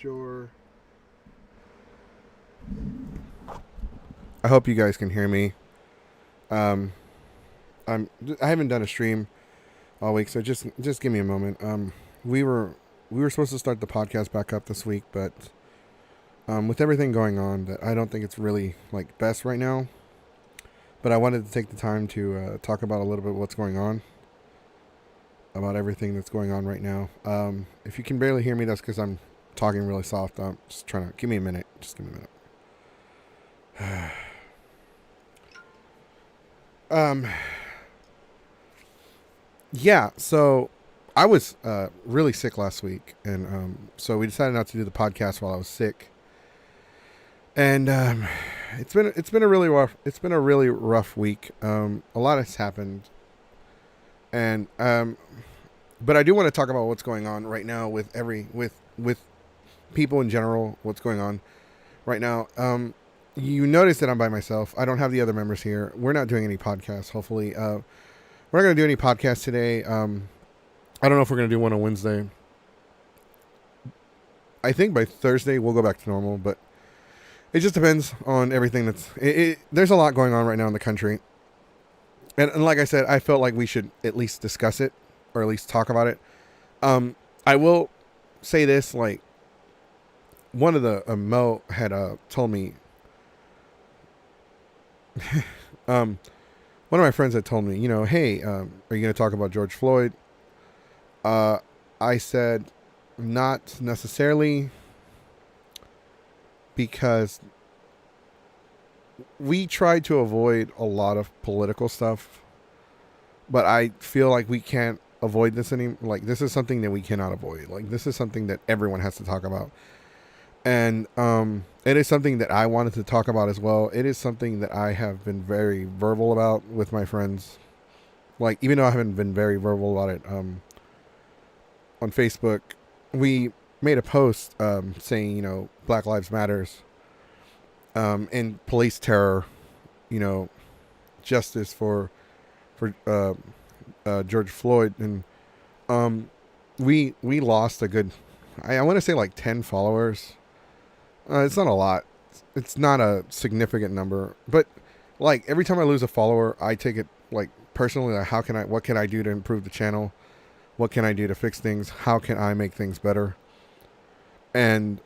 Sure. I hope you guys can hear me. Um, I haven't done a stream all week, so just give me a moment. We were we were supposed to start the podcast back up this week, but with everything going on, that I don't think it's really like best right now. But I wanted to take the time to talk about a little bit what's going on, about everything that's going on right now. If you can barely hear me, that's because I'm talking really soft. I'm just trying to give me a minute. Just give me a minute. um, Yeah, so I was really sick last week, and so we decided not to do the podcast while I was sick. And it's been a really rough week. A lot has happened, and but I do want to talk about what's going on right now with with people in general. What's going on right now? You notice that I'm by myself. I don't have the other members here. We're not doing any podcasts. Hopefully, we're not going to do any podcasts today. I don't know if we're going to do one on Wednesday. I think by Thursday we'll go back to normal, but it just depends on everything there's a lot going on right now in the country. And like I said, I felt like we should at least discuss it or at least talk about it. I will say this, like, one of the Mo had told me one of my friends had told me, hey, are you going to talk about George Floyd? I said not necessarily, because we tried to avoid a lot of political stuff, but I feel like we can't avoid this anymore. Like, this is something that we cannot avoid. Like, this is something that everyone has to talk about. And it is something that I wanted to talk about as well. It is something that I have been very verbal about with my friends. Like, even though I haven't been very verbal about it, on Facebook, we made a post saying, Black Lives Matters, and police terror, you know, justice for George Floyd, and we lost a good, I want to say like 10 followers. It's not a lot. It's not a significant number, but like every time I lose a follower, I take it like personally. Like, what can I do to improve the channel? What can I do to fix things? How can I make things better? And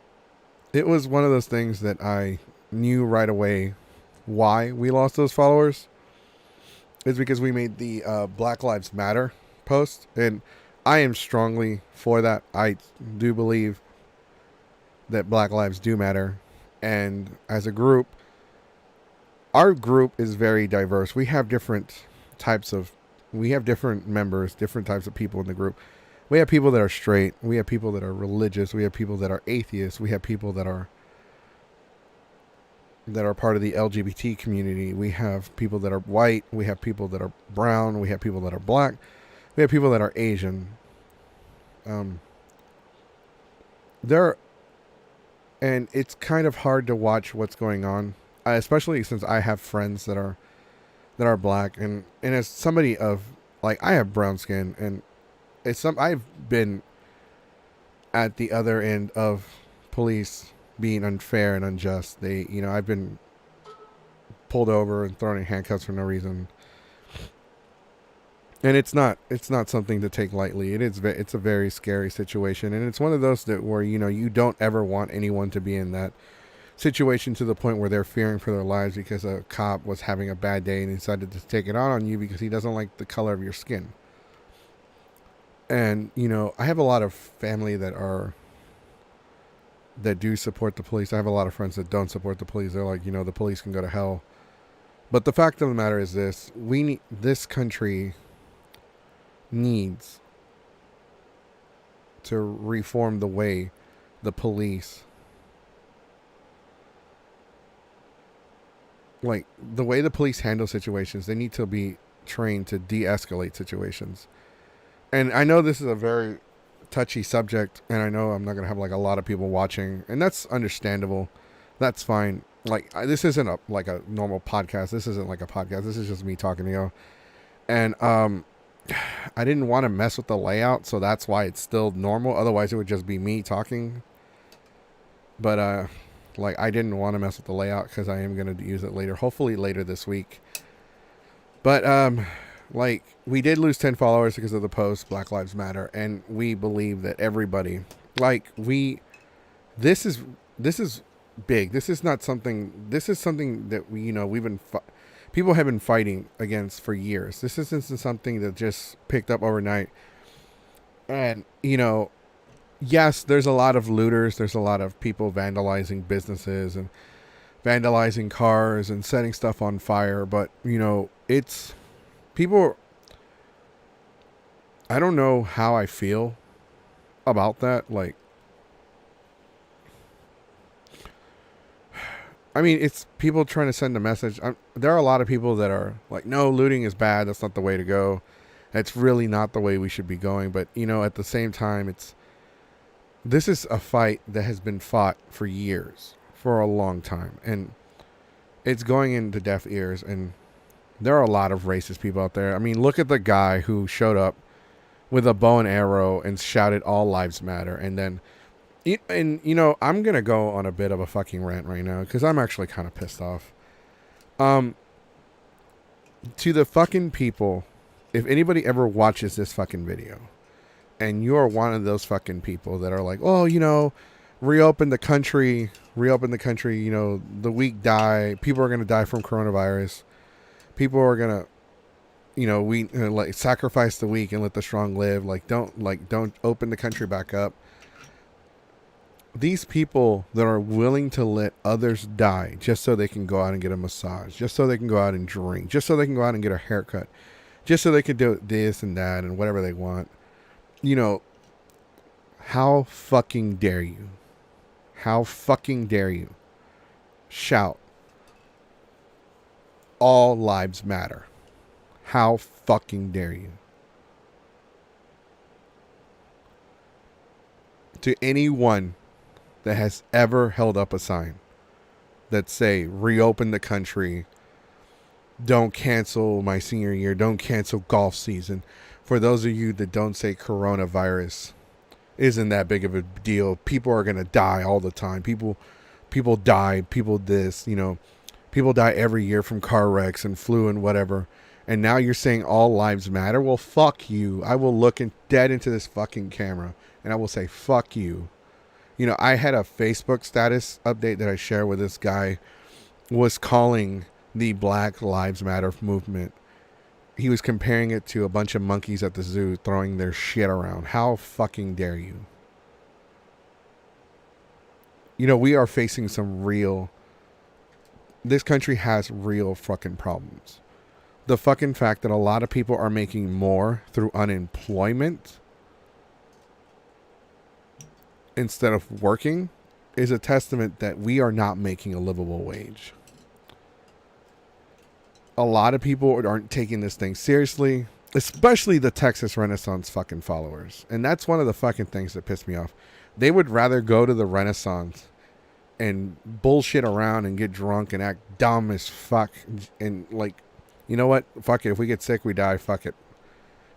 it was one of those things that I knew right away why we lost those followers is because we made the Black Lives Matter post, and I am strongly for that. I do believe that Black lives do matter, and as a group, our group is very diverse. We have different members, different types of people in the group. We have people that are straight. We have people that are religious. We have people that are atheists. We have people that are part of the LGBT community. We have people that are white. We have people that are brown. We have people that are black. We have people that are Asian. There, and it's kind of hard to watch what's going on, especially since I have friends that are black, and as somebody of, like, I have brown skin, and I've been at the other end of police being unfair and unjust. I've been pulled over and thrown in handcuffs for no reason, and it's not something to take lightly. It's a very scary situation, and it's one of those that where you don't ever want anyone to be in that situation to the point where they're fearing for their lives because a cop was having a bad day and decided to take it out on you because he doesn't like the color of your skin. And I have a lot of family that do support the police. I have a lot of friends that don't support the police. They're like, the police can go to hell. But the fact of the matter is this: this country needs to reform the way the police, like the way the police handle situations. They need to be trained to de-escalate situations. And I know this is a very touchy subject, and I know I'm not going to have like a lot of people watching, and that's understandable. That's fine. Like, this isn't like a normal podcast. This isn't like a podcast. This is just me talking to you. And I didn't want to mess with the layout, so that's why it's still normal. Otherwise, it would just be me talking. but like I didn't want to mess with the layout because I am gonna use it later, hopefully later this week. But like we did lose 10 followers because of the post Black Lives Matter, and we believe that everybody, like this is this is big. This is not something. This is something that we, we've been people have been fighting against for years. This isn't something that just picked up overnight. And yes, there's a lot of looters. There's a lot of people vandalizing businesses and vandalizing cars and setting stuff on fire. But it's people. I don't know how I feel about that. Like, I mean, it's people trying to send a message. There are a lot of people that are like, no, looting is bad. That's not the way to go. That's really not the way we should be going. But, at the same time, this is a fight that has been fought for years, for a long time. And it's going into deaf ears. And there are a lot of racist people out there. I mean, look at the guy who showed up with a bow and arrow and shouted all lives matter. And then, and I'm going to go on a bit of a fucking rant right now because I'm actually kind of pissed off. To the fucking people, if anybody ever watches this fucking video and you're one of those fucking people that are like, oh, reopen the country, the weak die. People are going to die from coronavirus. People are going to, we like sacrifice the weak and let the strong live. Don't open the country back up. These people that are willing to let others die just so they can go out and get a massage, just so they can go out and drink, just so they can go out and get a haircut, just so they can do this and that and whatever they want. How fucking dare you? How fucking dare you shout all lives matter? How fucking dare you? To anyone that has ever held up a sign that say reopen the country, don't cancel my senior year, don't cancel golf season. For those of you that don't say coronavirus isn't that big of a deal, people are going to die all the time. People die, people people die every year from car wrecks and flu and whatever. And now you're saying all lives matter? Well, fuck you. I will look dead into this fucking camera and I will say fuck you. I had a Facebook status update that I shared with this guy was calling the Black Lives Matter movement. He was comparing it to a bunch of monkeys at the zoo throwing their shit around. How fucking dare you? We are facing this country has real fucking problems. The fucking fact that a lot of people are making more through unemployment instead of working is a testament that we are not making a livable wage. A lot of people aren't taking this thing seriously, especially the Texas Renaissance fucking followers. And that's one of the fucking things that pissed me off. They would rather go to the Renaissance and bullshit around and get drunk and act dumb as fuck. And like, you know what? Fuck it. If we get sick, we die. Fuck it.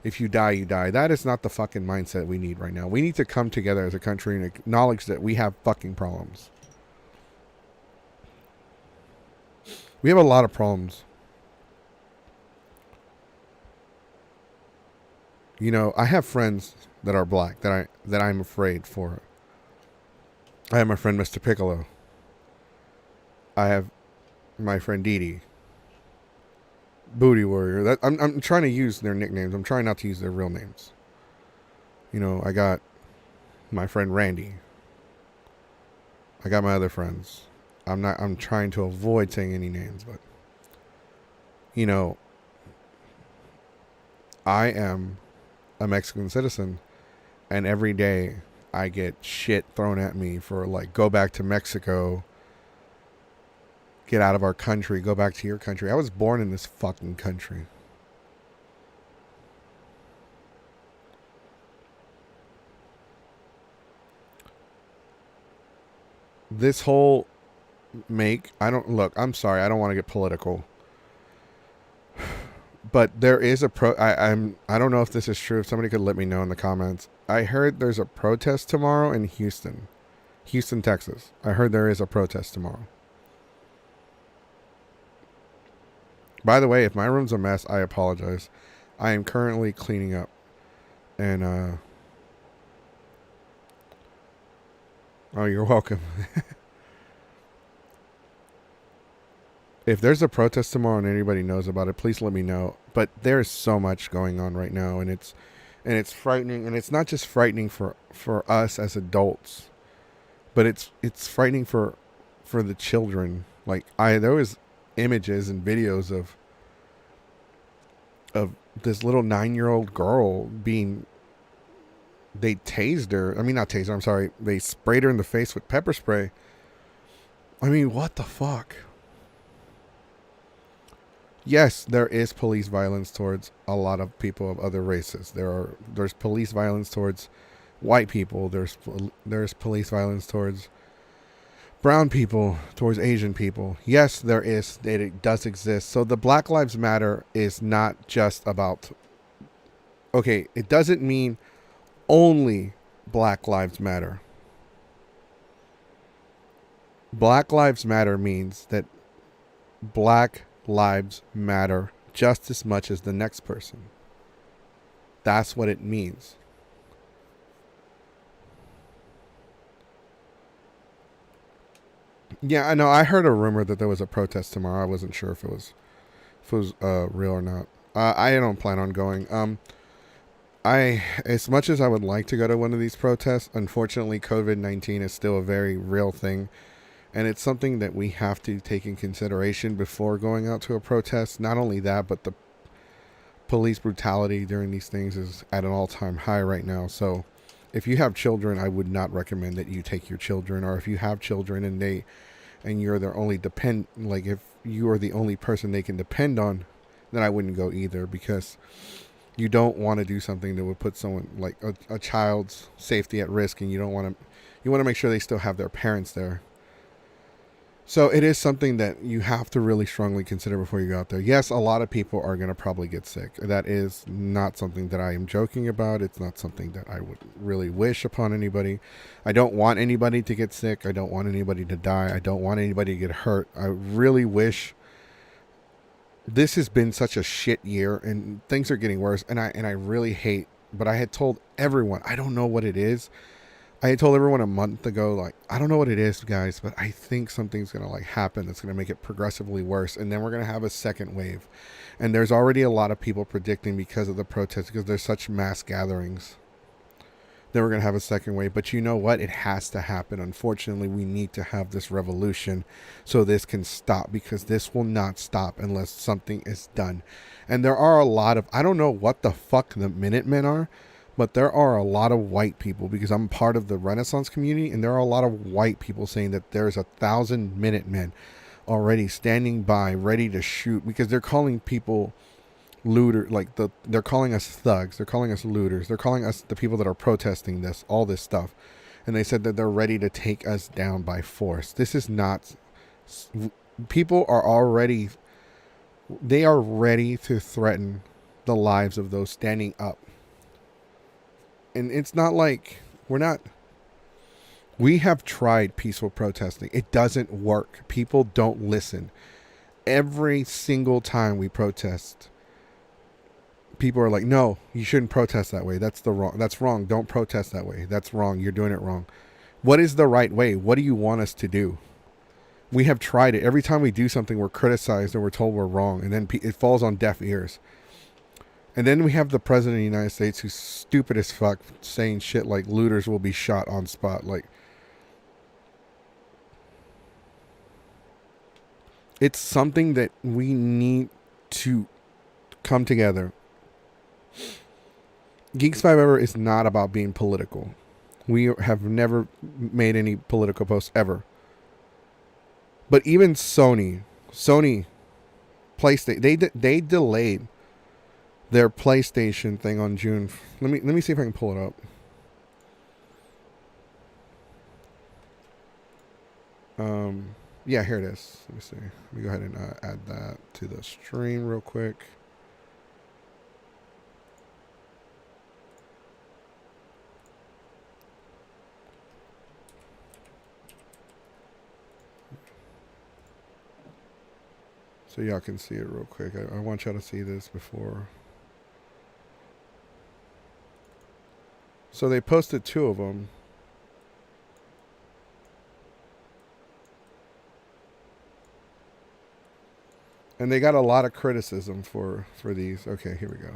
If you die, you die. That is not the fucking mindset we need right now. We need to come together as a country and acknowledge that we have fucking problems. We have a lot of problems. I have friends that are black that I'm afraid for. I have my friend Mr. Piccolo. I have my friend Dee Dee. Booty Warrior. I'm trying to use their nicknames. I'm trying not to use their real names. I got my friend Randy. I got my other friends. I'm trying to avoid saying any names, but I am a Mexican citizen, and every day I get shit thrown at me for like, go back to Mexico, get out of our country, go back to your country. I was born in this fucking country. This whole I'm sorry, I don't want to get political. But there is a I don't know if this is true. If somebody could let me know in the comments. I heard there's a protest tomorrow in Houston Houston, Texas. I heard there is a protest tomorrow. By the way, if my room's a mess, I apologize. I am currently cleaning up. And, oh, you're welcome. If there's a protest tomorrow and anybody knows about it, please let me know. But there's so much going on right now, and it's frightening. And it's not just frightening for us as adults, but it's frightening for the children. Like there was images and videos of this little 9-year-old girl they tased her. I mean, not tased her, I'm sorry. They sprayed her in the face with pepper spray. I mean, what the fuck? Yes, there is police violence towards a lot of people of other races. There's police violence towards white people. There's police violence towards brown people, towards Asian people. Yes, there is. It does exist. So the Black Lives Matter is not just about. Okay, it doesn't mean only Black Lives Matter. Black Lives Matter means that Black lives matter just as much as the next person. That's what it means. Yeah, I know. I heard a rumor that there was a protest tomorrow. I wasn't sure if it was real or not. I don't plan on going. As much as I would like to go to one of these protests, unfortunately, COVID-19 is still a very real thing. And it's something that we have to take in consideration before going out to a protest. Not only that, but the police brutality during these things is at an all-time high right now. So if you have children, I would not recommend that you take your children. Or if you have children and you're their only if you are the only person they can depend on, then I wouldn't go either, because you don't want to do something that would put someone like a child's safety at risk, and you want to make sure they still have their parents there. So it is something that you have to really strongly consider before you go out there. Yes, a lot of people are going to probably get sick. That is not something that I am joking about. It's not something that I would really wish upon anybody. I don't want anybody to get sick. I don't want anybody to die. I don't want anybody to get hurt. I really wish. This has been such a shit year, and things are getting worse. And I really hate, but I had told everyone, I don't know what it is. I had told everyone a month ago, like, I don't know what it is, guys, but I think something's going to happen that's going to make it progressively worse. And then we're going to have a second wave. And there's already a lot of people predicting, because of the protests, because there's such mass gatherings, then we're going to have a second wave. But you know what? It has to happen. Unfortunately, we need to have this revolution so this can stop, because this will not stop unless something is done. And there are a lot of, I don't know what the fuck the Minutemen are, but there are a lot of white people, because I'm part of the Renaissance community, and there are a lot of white people saying that there's 1,000 Minutemen already standing by, ready to shoot, because they're calling people looter, they're calling us thugs, they're calling us looters, they're calling us the people that are protesting all this stuff, and they said that they're ready to take us down by force. This is not. People are already. They are ready to threaten the lives of those standing up. And it's not like we have tried peaceful protesting. It doesn't work. People don't listen. Every single time we protest, people are like, no, you shouldn't protest that way. That's wrong. Don't protest that way. That's wrong. You're doing it wrong. What is the right way? What do you want us to do? We have tried it. Every time we do something, we're criticized and we're told we're wrong. And then it falls on deaf ears. And then we have the president of the United States, who's stupid as fuck, saying shit like looters will be shot on spot. Like, it's something that we need to come together. Geeks 5 Ever is not about being political. We have never made any political posts ever. But even Sony, PlayStation, they delayed their PlayStation thing on June. Let me see if I can pull it up. Yeah, here it is. Let me see. Let me go ahead and add that to the stream real quick. So y'all can see it real quick. I want y'all to see this before. So they posted 2 of them. And they got a lot of criticism for these. Okay, here we go.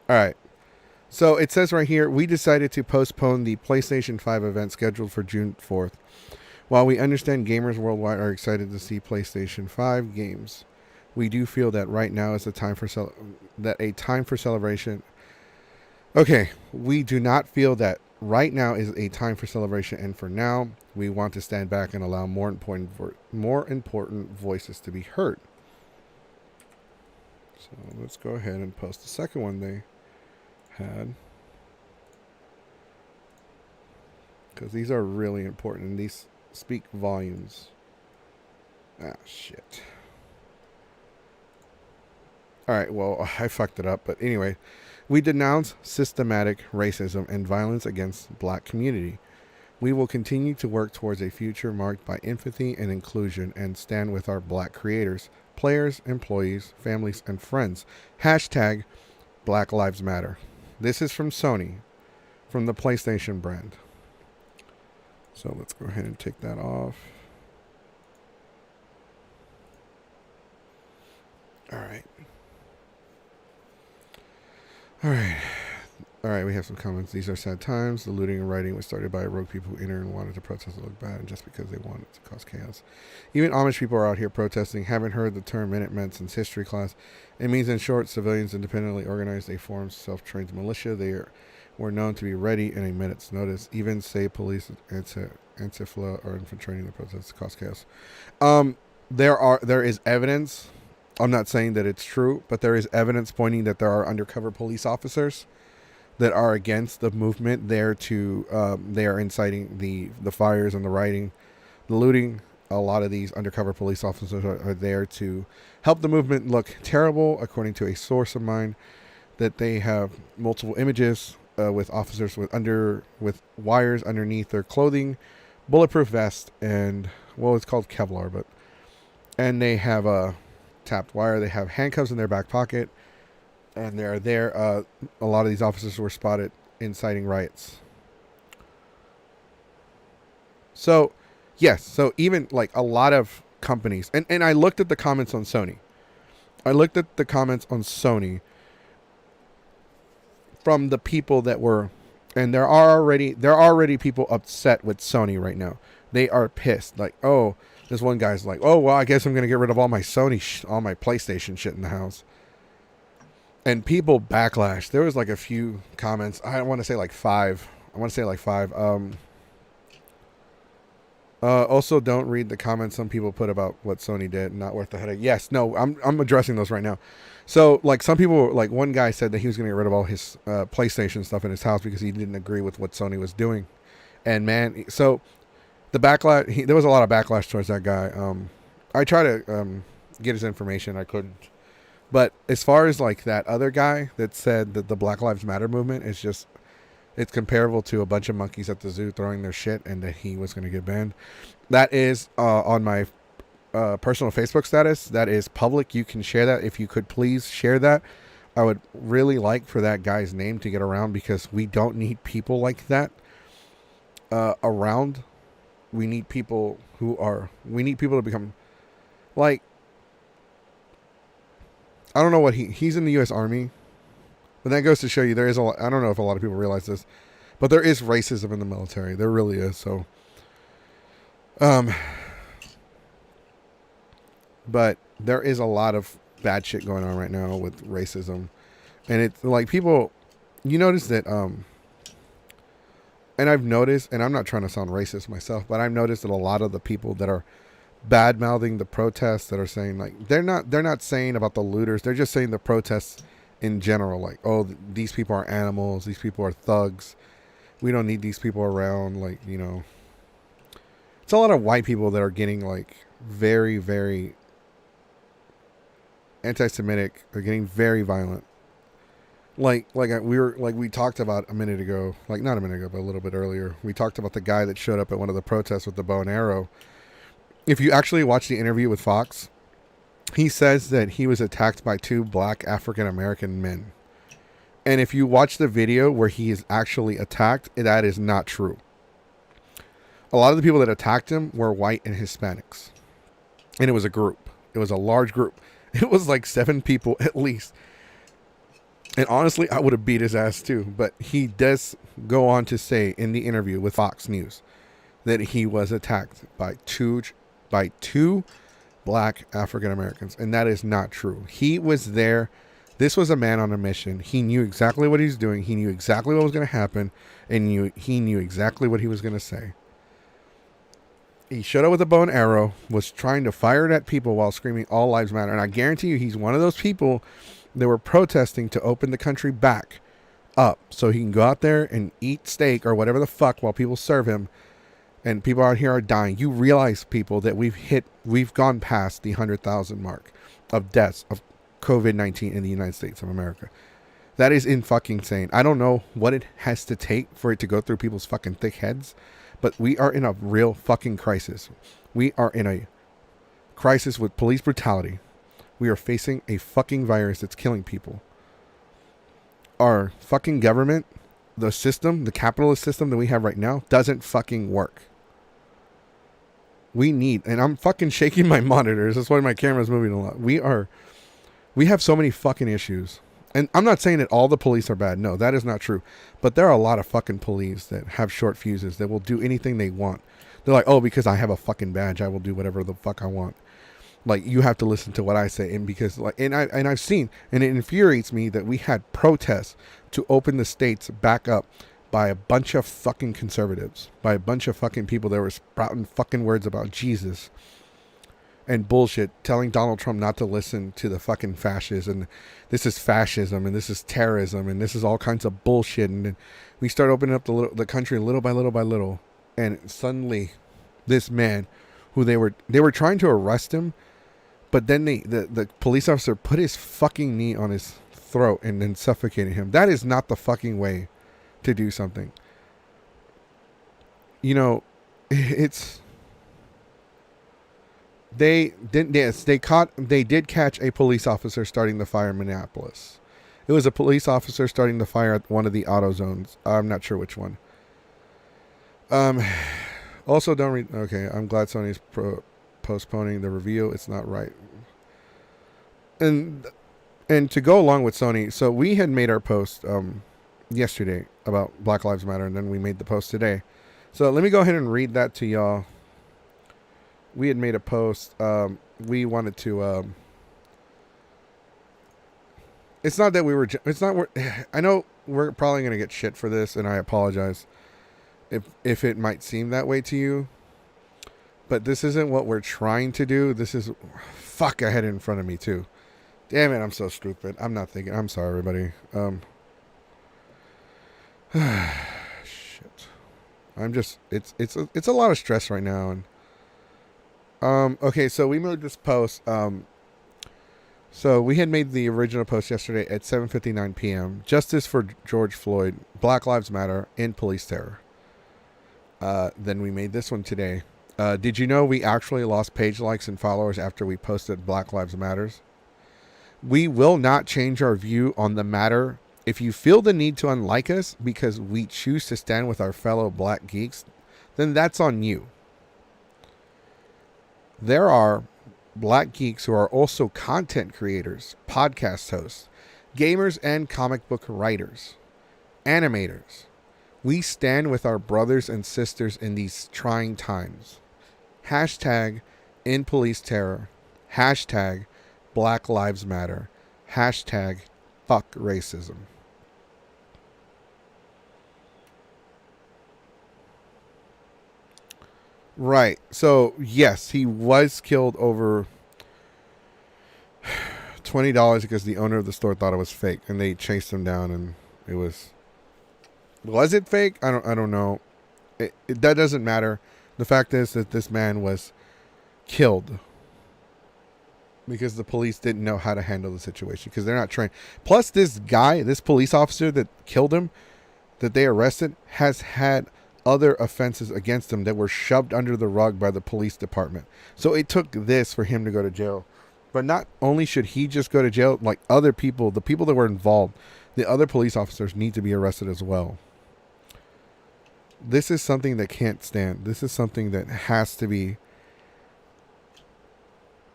All right. So it says right here, we decided to postpone the PlayStation 5 event scheduled for June 4th. While we understand gamers worldwide are excited to see PlayStation 5 games, we do feel that right now is a time for celebration. Okay, we do not feel that right now is a time for celebration, and for now, we want to stand back and allow more important voices to be heard. So let's go ahead and post the second one they had, because these are really important and these speak volumes. Ah, shit. Alright, well, I fucked it up, but anyway. We denounce systematic racism and violence against black community. We will continue to work towards a future marked by empathy and inclusion and stand with our black creators, players, employees, families, and friends. Hashtag Black Lives Matter. This is from Sony, from the PlayStation brand. So let's go ahead and take that off. Alright. Alright, we have some comments. These are sad times. The looting and rioting was started by rogue people who entered and wanted to protest and look bad, and just because they wanted to cause chaos. Even Amish people are out here protesting. Haven't heard the term Minutemen since history class. It means, in short, civilians independently organized a formed self-trained militia. They were known to be ready in a minute's notice. Even state police Antifa are infiltrating the protests to cause chaos. There is evidence. I'm not saying that it's true, but there is evidence pointing that there are undercover police officers that are against the movement. They are inciting the fires and the rioting, the looting. A lot of these undercover police officers are there to help the movement look terrible, according to a source of mine. That they have multiple images with officers with wires underneath their clothing, bulletproof vest, and it's called Kevlar, and they have a tapped wire. They have handcuffs in their back pocket, and they're there. A lot of these officers were spotted inciting riots. So, yes. So even like a lot of companies, and I looked at the comments on Sony. From the people that were, and there are already people upset with Sony right now. They are pissed. Like, oh, this one guy's like, oh, well, I guess I'm going to get rid of all my all my PlayStation shit in the house. And people backlash. There was like a few comments. I want to say like 5. Also, don't read the comments some people put about what Sony did. Not worth the headache. Yes, no, I'm addressing those right now. So, like, some people, like one guy said that he was going to get rid of all his PlayStation stuff in his house because he didn't agree with what Sony was doing. And man, so the backlash, there was a lot of backlash towards that guy. I tried to get his information. I couldn't. But as far as like that other guy that said that the Black Lives Matter movement is just, it's comparable to a bunch of monkeys at the zoo throwing their shit, and that he was going to get banned. That is on my personal Facebook status. That is public. You can share that. If you could please share that. I would really like for that guy's name to get around, because we don't need people like that around. We need people to become like, I don't know what he's in the U.S. Army. But that goes to show you there is I don't know if a lot of people realize this, but there is racism in the military. There really is. So, but there is a lot of bad shit going on right now with racism, and it's like people, you notice that, and I've noticed, and I'm not trying to sound racist myself, but I've noticed that a lot of the people that are bad mouthing the protests, that are saying like, they're not saying about the looters. They're just saying the protests in general, like, oh, these people are animals, these people are thugs, we don't need these people around. Like, you know, it's a lot of white people that are getting like very, very anti-Semitic. They're getting very violent. We talked about a minute ago, like not a minute ago, but a little bit earlier. We talked about the guy that showed up at one of the protests with the bow and arrow, if you actually watch the interview with Fox, he says that he was attacked by two black African American men. And if you watch the video where he is actually attacked, that is not true. A lot of the people that attacked him were white and Hispanics. And it was a group. It was a large group. It was like 7 people at least. And honestly, I would have beat his ass too. But he does go on to say in the interview with Fox News that he was attacked by two black African Americans. And that is not true. He was there. This was a man on a mission. He knew exactly what he was doing. He knew exactly what was going to happen. And he knew exactly what he was going to say. He showed up with a bow and arrow, was trying to fire it at people while screaming, "All lives matter." And I guarantee you he's one of those people that were protesting to open the country back up so he can go out there and eat steak or whatever the fuck while people serve him. And people out here are dying. You realize, people, that we've gone past the 100,000 mark of deaths of COVID-19 in the United States of America. That is fucking insane. I don't know what it has to take for it to go through people's fucking thick heads. But we are in a real fucking crisis. We are in a crisis with police brutality. We are facing a fucking virus that's killing people. Our fucking government, the system, the capitalist system that we have right now, doesn't fucking work. We need, and I'm fucking shaking my monitors. That's why my camera's moving a lot. We have so many fucking issues. And I'm not saying that all the police are bad. No, that is not true. But there are a lot of fucking police that have short fuses that will do anything they want. They're like, oh, because I have a fucking badge, I will do whatever the fuck I want. Like, you have to listen to what I say. And because, like, and I've seen, and it infuriates me that we had protests to open the states back up by a bunch of fucking conservatives, by a bunch of fucking people that were sprouting fucking words about Jesus and bullshit, telling Donald Trump not to listen to the fucking fascists, and this is fascism, and this is terrorism, and this is all kinds of bullshit. And then we start opening up the country little by little by little, and suddenly this man, who they were trying to arrest him, but then the police officer put his fucking knee on his throat and then suffocated him. That is not the fucking way to do something. You know, it's... They did catch a police officer starting the fire in Minneapolis. It was a police officer starting the fire at one of the auto zones. I'm not sure which one. Also, don't read. Okay, I'm glad Sony's postponing the review. It's not right. And to go along with Sony, so we had made our post yesterday about Black Lives Matter, and then we made the post today. So let me go ahead and read that to y'all. We had made a post. We wanted to. It's not that we were. It's not. I know we're probably gonna get shit for this, and I apologize if it might seem that way to you. But this isn't what we're trying to do. This is. Fuck! I had it in front of me too. Damn it! I'm so stupid. I'm not thinking. I'm sorry, everybody. Shit. I'm just. It's a lot of stress right now, and. Okay, so we made this post. So we had made the original post yesterday at 7:59 p.m. Justice for George Floyd, Black Lives Matter, and police terror. Then we made this one today. Did you know we actually lost page likes and followers after we posted Black Lives Matters? We will not change our view on the matter. If you feel the need to unlike us because we choose to stand with our fellow black geeks, then that's on you. There are black geeks who are also content creators, podcast hosts, gamers, and comic book writers, animators. We stand with our brothers and sisters in these trying times. Hashtag in police terror. Hashtag Black Lives Matter. Hashtag fuck racism. Right. So, yes, he was killed over $20 because the owner of the store thought it was fake, and they chased him down, and it was it fake? I don't know. That doesn't matter. The fact is that this man was killed because the police didn't know how to handle the situation because they're not trained. Plus, this guy, this police officer that killed him, that they arrested, has had other offenses against him that were shoved under the rug by the police department. So it took this for him to go to jail. But not only should he just go to jail, like other people, the people that were involved, the other police officers need to be arrested as well. This is something that can't stand. This is something that has to be.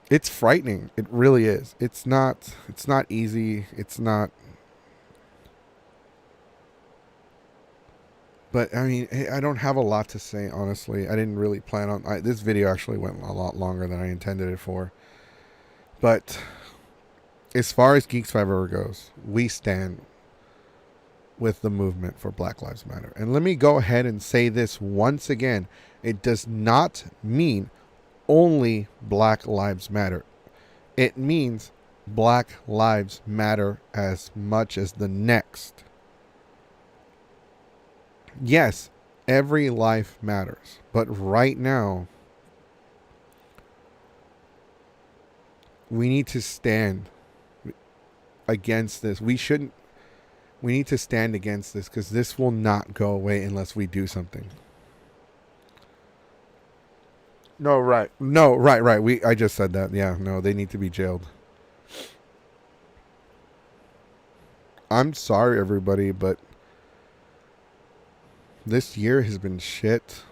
It's frightening. It really is. It's not easy. It's not. But I mean, I don't have a lot to say, honestly. I didn't really plan on this video actually went a lot longer than I intended it for. But as far as Geek Survivor goes, we stand with the movement for Black Lives Matter. And let me go ahead and say this once again. It does not mean only Black Lives Matter. It means Black Lives Matter as much as the next. Yes, every life matters. But right now, we need to stand against this. We need to stand against this because this will not go away unless we do something. No, right. I just said that. Yeah, no, they need to be jailed. I'm sorry, everybody, but this year has been shit.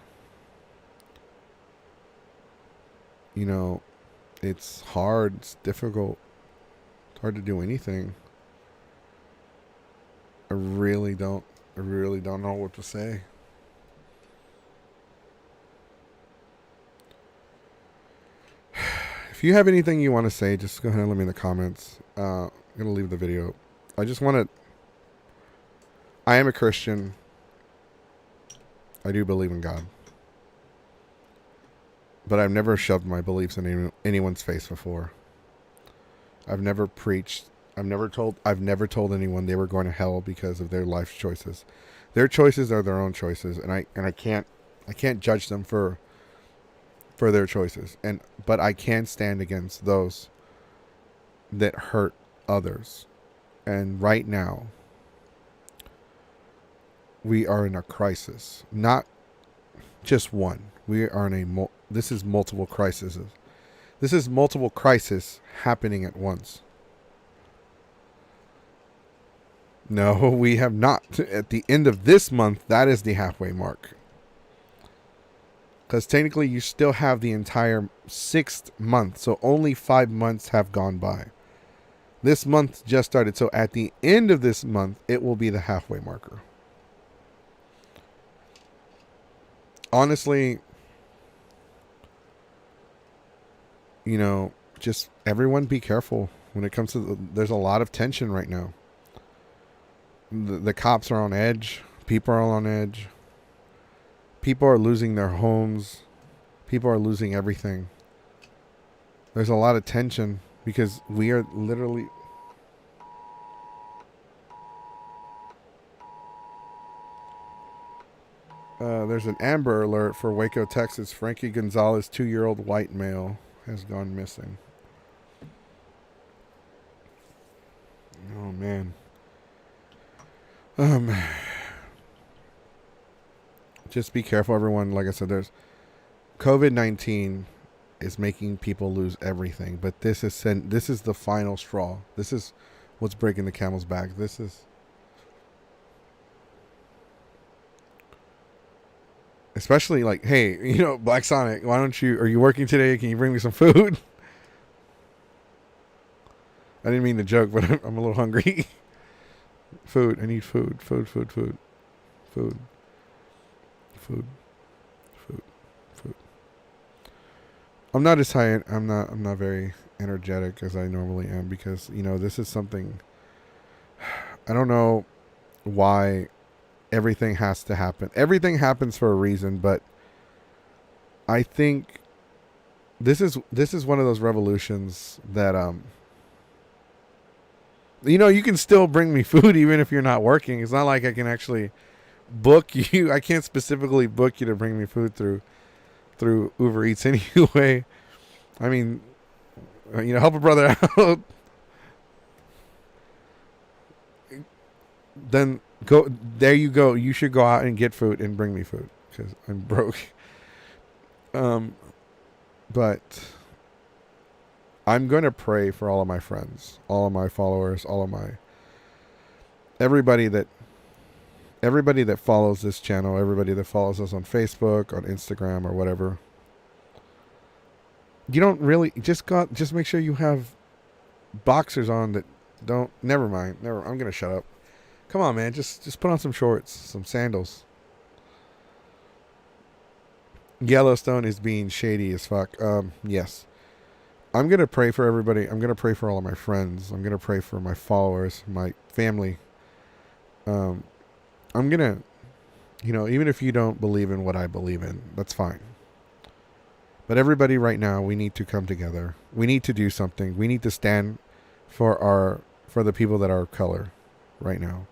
You know, it's hard. It's difficult. It's hard to do anything. I really don't know what to say. If you have anything you want to say, just go ahead and let me in the comments. I'm going to leave the video. I am a Christian. I do believe in God. But I've never shoved my beliefs in anyone's face before. I've never preached. I've never told anyone they were going to hell because of their life choices. Their choices are their own choices, and I can't judge them for their choices. But I can stand against those that hurt others. And right now, we are in a crisis. Not just one. We are in this is multiple crises. This is multiple crises happening at once. No, we have not. At the end of this month, that is the halfway mark. Because technically, you still have the entire 6th month. So only 5 months have gone by. This month just started. So at the end of this month, it will be the halfway marker. Honestly, you know, just everyone be careful when it comes to there's a lot of tension right now. The cops are on edge. People are on edge. People are losing their homes. People are losing everything. There's a lot of tension because we are literally... there's an Amber Alert for Waco, Texas. Frankie Gonzalez, 2-year-old white male, has gone missing. Oh, man. Just be careful, everyone. Like I said, there's COVID-19 is making people lose everything, but this is the final straw. This is what's breaking the camel's back. This is especially like, hey, you know, Black Sonic, are you working today? Can you bring me some food? I didn't mean to joke, but I'm a little hungry. Food. I need food. Food. I'm not as high. I'm not very energetic as I normally am because, you know, this is something. I don't know why everything has to happen. Everything happens for a reason, but I think this is one of those revolutions that you know, you can still bring me food even if you're not working. It's not like I can actually book you. I can't specifically book you to bring me food through Uber Eats anyway. I mean, you know, help a brother out. Then there you go. You should go out and get food and bring me food because I'm broke. But I'm going to pray for all of my friends, all of my followers, all of my everybody that follows this channel, everybody that follows us on Facebook, on Instagram, or whatever. You don't really just make sure you have boxers on that don't. Never mind. I'm gonna shut up. Come on, man. Just put on some shorts, some sandals. Yellowstone is being shady as fuck. Yes. I'm going to pray for everybody. I'm going to pray for all of my friends. I'm going to pray for my followers, my family. I'm going to, even if you don't believe in what I believe in, that's fine. But everybody right now, we need to come together. We need to do something. We need to stand for the people that are of color right now.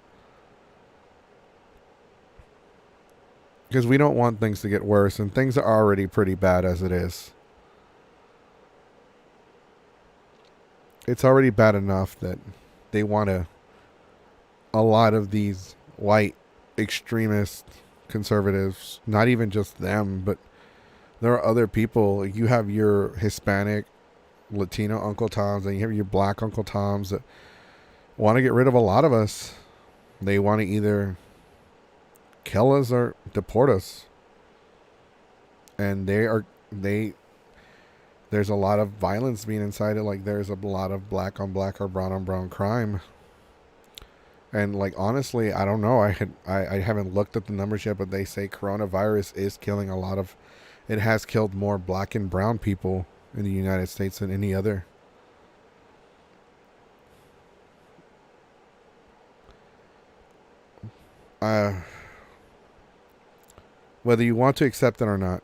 Because we don't want things to get worse, and things are already pretty bad as it is. It's already bad enough that they want a lot of these white extremist conservatives, not even just them, but there are other people. You have your Hispanic, Latino Uncle Toms, and you have your black Uncle Toms that want to get rid of a lot of us. They want to either kill us or deport us. And there's a lot of violence being incited. Like, there's a lot of black on black or brown on brown crime. And like, honestly, I don't know. I haven't looked at the numbers yet, but they say coronavirus is killing it has killed more black and brown people in the United States than any other. Whether you want to accept it or not,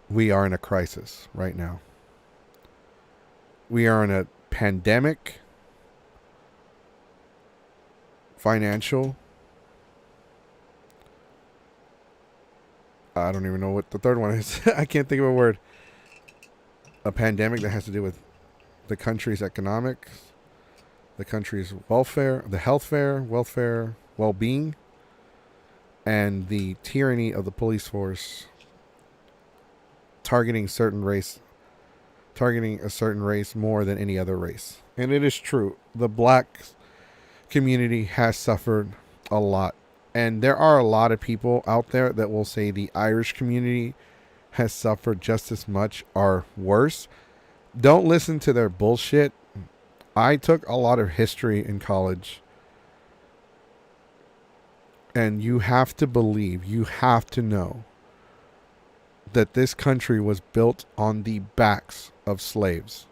we are in a crisis right now. We are in a pandemic, financial. I don't even know what the third one is. I can't think of a word. A pandemic that has to do with the country's economics, the country's welfare, the welfare, well-being, and the tyranny of the police force targeting a certain race more than any other race. And it is true. The black community has suffered a lot. And there are a lot of people out there that will say the Irish community has suffered just as much or worse. Don't listen to their bullshit. I took a lot of history in college. And you have to believe, you have to know that this country was built on the backs of slaves.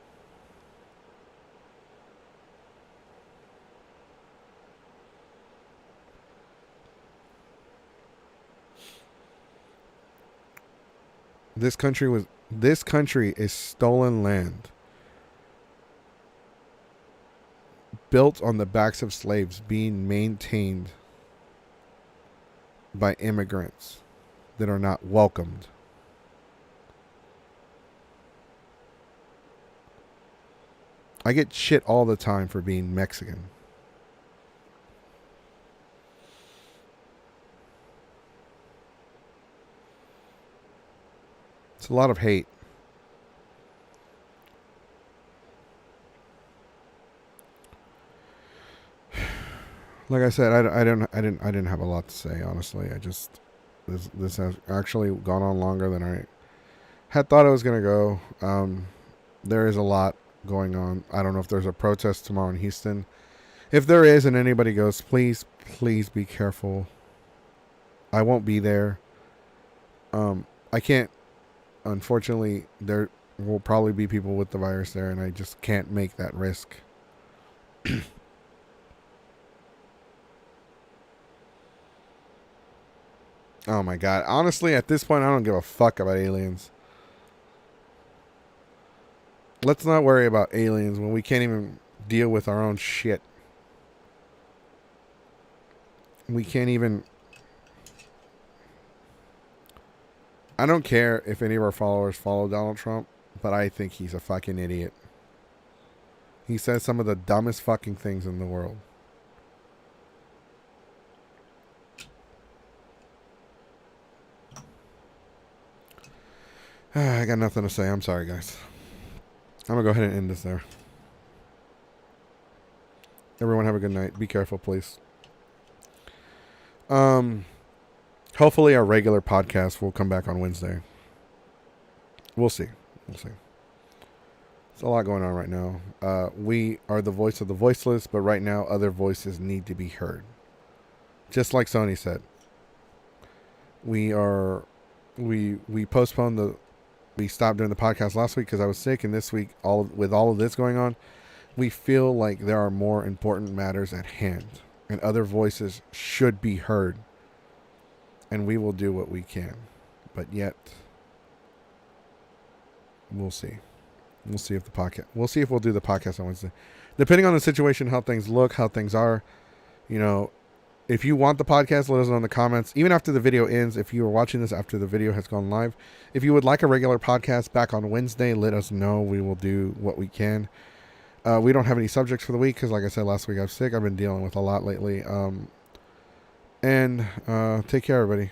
This country is stolen land, built on the backs of slaves, being maintained by immigrants that are not welcomed. I get shit all the time for being Mexican. It's a lot of hate. Like I said, I didn't have a lot to say, honestly. This has actually gone on longer than I had thought it was gonna go. There is a lot going on. I don't know if there's a protest tomorrow in Houston. If there is and anybody goes, please be careful. I won't be there. I can't. Unfortunately, there will probably be people with the virus there, and I just can't make that risk. Oh my god. Honestly, at this point, I don't give a fuck about aliens. Let's not worry about aliens when we can't even deal with our own shit. We can't even... I don't care if any of our followers follow Donald Trump, but I think he's a fucking idiot. He says some of the dumbest fucking things in the world. I got nothing to say. I'm sorry, guys. I'm going to go ahead and end this there. Everyone have a good night. Be careful, please. Hopefully our regular podcast will come back on Wednesday. We'll see. We'll see. There's a lot going on right now. We are the voice of the voiceless, but right now other voices need to be heard. Just like Sony said. We postponed we stopped doing the podcast last week because I was sick, and this week, with all of this going on, we feel like there are more important matters at hand, and other voices should be heard, and we will do what we can. But yet, we'll see. We'll see if we'll do the podcast on Wednesday, depending on the situation, how things look, how things are. You know, if you want the podcast, let us know in the comments. Even after the video ends, if you are watching this after the video has gone live, if you would like a regular podcast back on Wednesday, let us know. We will do what we can. We don't have any subjects for the week because, like I said last week, I'm sick. I've been dealing with a lot lately. And take care, everybody.